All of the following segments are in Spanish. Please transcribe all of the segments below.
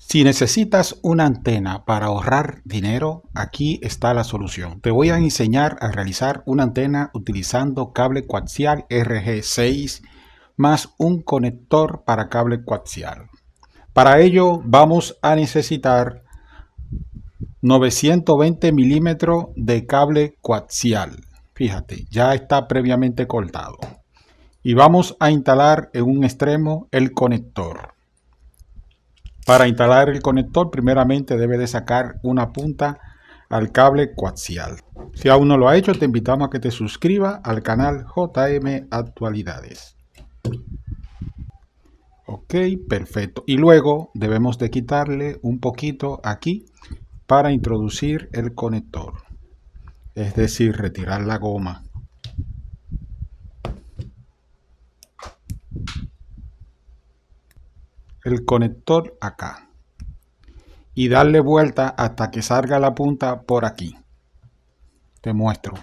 Si necesitas una antena para ahorrar dinero, aquí está la solución. Te voy a enseñar a realizar una antena utilizando cable coaxial RG6 más un conector para cable coaxial. Para ello vamos a necesitar 920 milímetros de cable coaxial. Fíjate, ya está previamente cortado. Y vamos a instalar en un extremo el conector. Para instalar el conector, primeramente debe de sacar una punta al cable coaxial. Si aún no lo ha hecho, te invitamos a que te suscribas al canal JM Actualidades. Ok, perfecto. Y luego debemos de quitarle un poquito aquí para introducir el conector. Es decir, retirar la goma. El conector acá. Y darle vuelta hasta que salga la punta por aquí. Te muestro.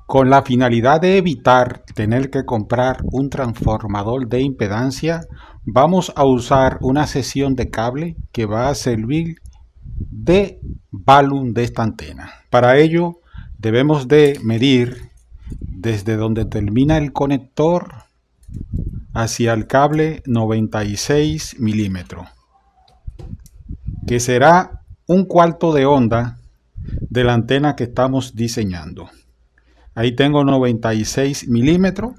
Con la finalidad de evitar tener que comprar un transformador de impedancia, vamos a usar una sección de cable que va a servir de balun de esta antena. Para ello debemos de medir desde donde termina el conector hacia el cable 96 milímetros, que será un cuarto de onda de la antena que estamos diseñando. Ahí tengo 96 milímetros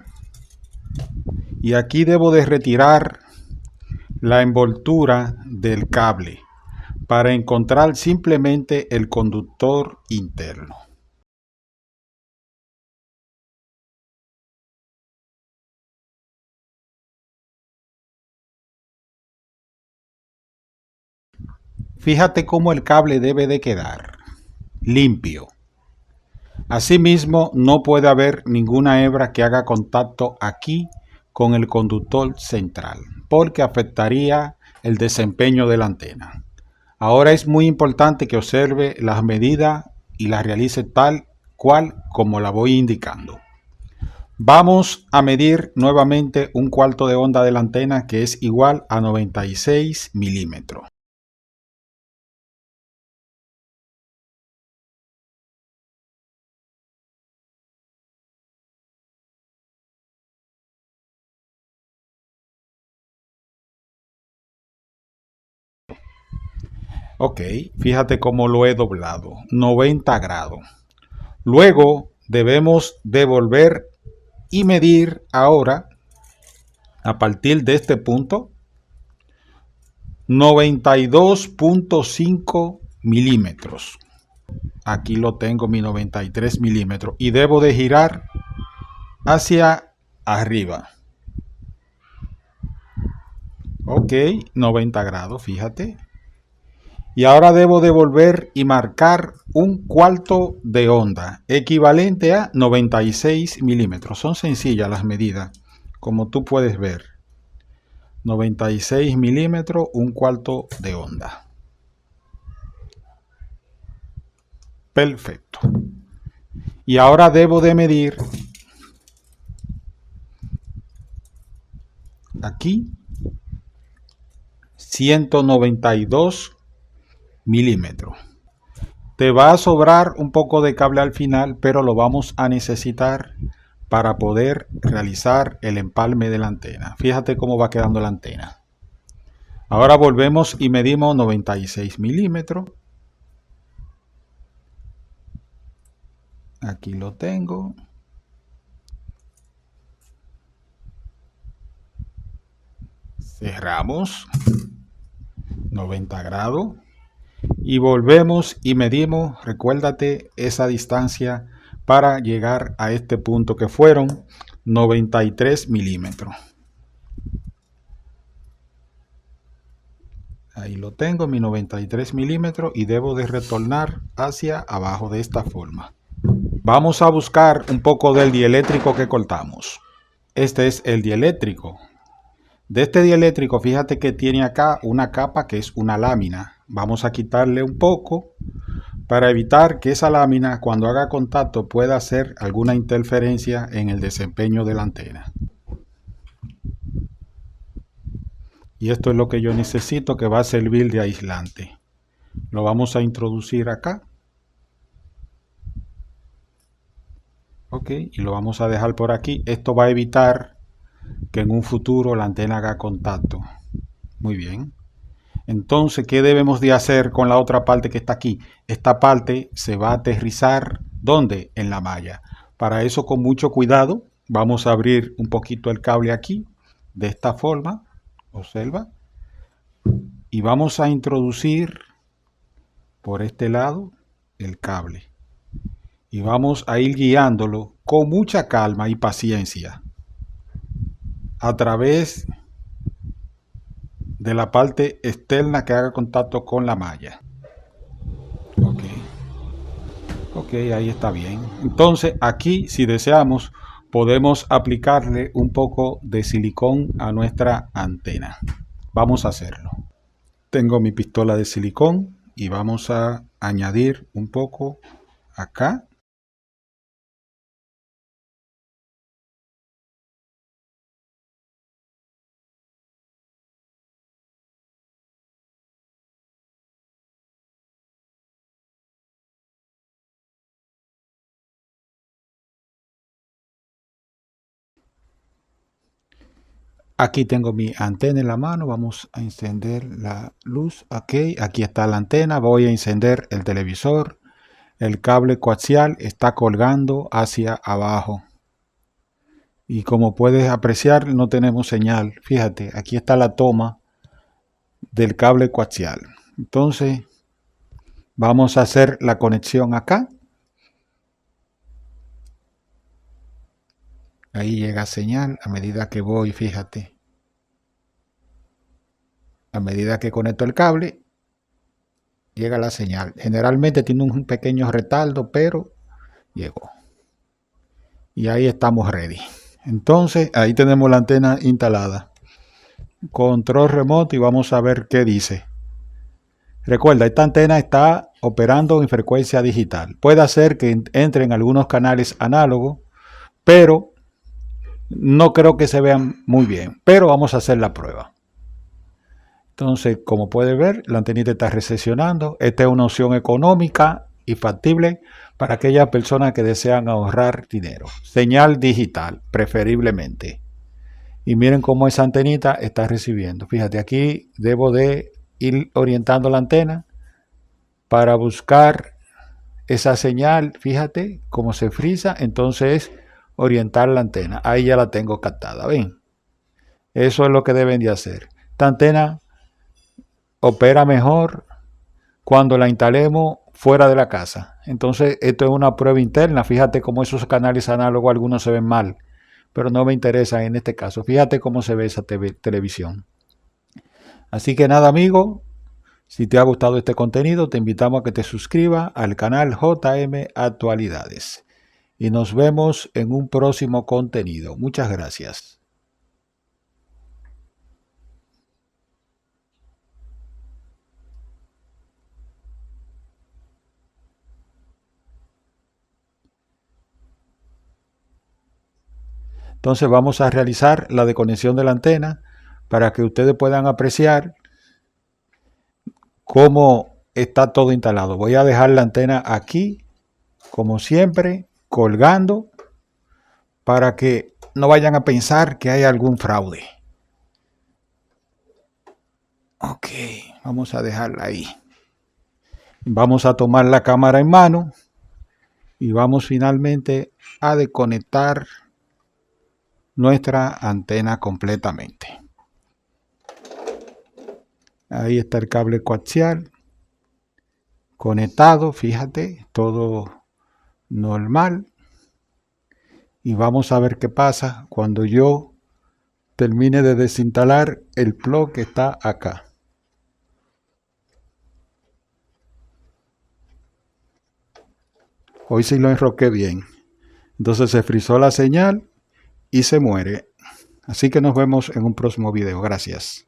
y aquí debo de retirar la envoltura del cable para encontrar simplemente el conductor interno. Fíjate cómo el cable debe de quedar limpio. Asimismo, no puede haber ninguna hebra que haga contacto aquí con el conductor central, porque afectaría el desempeño de la antena. Ahora es muy importante que observe las medidas y las realice tal cual como la voy indicando. Vamos a medir nuevamente un cuarto de onda de la antena, que es igual a 96 milímetros. Ok, fíjate cómo lo he doblado, 90 grados. Luego debemos devolver y medir ahora, a partir de este punto, 92.5 milímetros. Aquí lo tengo, mi 93 milímetros, y debo de girar hacia arriba. Ok, 90 grados, fíjate. Y ahora debo devolver y marcar un cuarto de onda, equivalente a 96 milímetros. Son sencillas las medidas, como tú puedes ver. 96 milímetros, un cuarto de onda. Perfecto. Y ahora debo de medir aquí 192 milímetros. Te va a sobrar un poco de cable al final, pero lo vamos a necesitar para poder realizar el empalme de la antena. Fíjate cómo va quedando la antena. Ahora volvemos y medimos 96 milímetros. Aquí lo tengo. Cerramos. 90 grados. Y volvemos y medimos, recuérdate esa distancia para llegar a este punto, que fueron 93 milímetros. Ahí lo tengo, mi 93 milímetros, y debo de retornar hacia abajo de esta forma. Vamos a buscar un poco del dieléctrico que cortamos. Este es el dieléctrico. De este dieléctrico, fíjate que tiene acá una capa que es una lámina. Vamos a quitarle un poco para evitar que esa lámina, cuando haga contacto, pueda hacer alguna interferencia en el desempeño de la antena. Y esto es lo que yo necesito, que va a servir de aislante. Lo vamos a introducir acá. Ok, y lo vamos a dejar por aquí. Esto va a evitar que en un futuro la antena haga contacto. Muy bien. Entonces, ¿qué debemos de hacer con la otra parte que está aquí? Esta parte se va a aterrizar, ¿dónde? En la malla. Para eso, con mucho cuidado, vamos a abrir un poquito el cable aquí, de esta forma, observa, y vamos a introducir por este lado el cable. Y vamos a ir guiándolo con mucha calma y paciencia a través de la parte externa que haga contacto con la malla. Ok. Ok, ahí está bien. Entonces aquí, si deseamos, podemos aplicarle un poco de silicón a nuestra antena. Vamos a hacerlo. Tengo mi pistola de silicón y vamos a añadir un poco acá. Aquí tengo mi antena en la mano, vamos a encender la luz. Ok, aquí está la antena, voy a encender el televisor. El cable coaxial está colgando hacia abajo. Y como puedes apreciar, no tenemos señal. Fíjate, aquí está la toma del cable coaxial. Entonces, vamos a hacer la conexión acá. Ahí llega señal a medida que voy, fíjate. A medida que conecto el cable, llega la señal. Generalmente tiene un pequeño retardo, pero llegó. Y ahí estamos ready. Entonces, ahí tenemos la antena instalada. Control remoto y vamos a ver qué dice. Recuerda, esta antena está operando en frecuencia digital. Puede hacer que entre en algunos canales análogos, pero no creo que se vean muy bien. Pero vamos a hacer la prueba. Entonces, como puedes ver, la antenita está recesionando. Esta es una opción económica y factible para aquellas personas que desean ahorrar dinero. Señal digital, preferiblemente. Y miren cómo esa antenita está recibiendo. Fíjate, aquí debo de ir orientando la antena para buscar esa señal. Fíjate cómo se frisa. Entonces, orientar la antena. Ahí ya la tengo captada. ¿Ven? Eso es lo que deben de hacer. Esta antena opera mejor cuando la instalemos fuera de la casa. Entonces, esto es una prueba interna. Fíjate cómo esos canales análogos algunos se ven mal, pero no me interesa en este caso. Fíjate cómo se ve esa televisión. Así que nada, amigo, si te ha gustado este contenido, te invitamos a que te suscribas al canal JM Actualidades. Y nos vemos en un próximo contenido. Muchas gracias. Entonces vamos a realizar la desconexión de la antena para que ustedes puedan apreciar cómo está todo instalado. Voy a dejar la antena aquí, como siempre, colgando, para que no vayan a pensar que hay algún fraude. Ok, vamos a dejarla ahí. Vamos a tomar la cámara en mano y vamos finalmente a desconectar nuestra antena completamente. Ahí está el cable coaxial conectado, fíjate, todo normal. Y vamos a ver qué pasa cuando yo termine de desinstalar el plug que está acá. Hoy sí lo enroqué bien. Entonces se frizó la señal y se muere. Así que nos vemos en un próximo video. Gracias.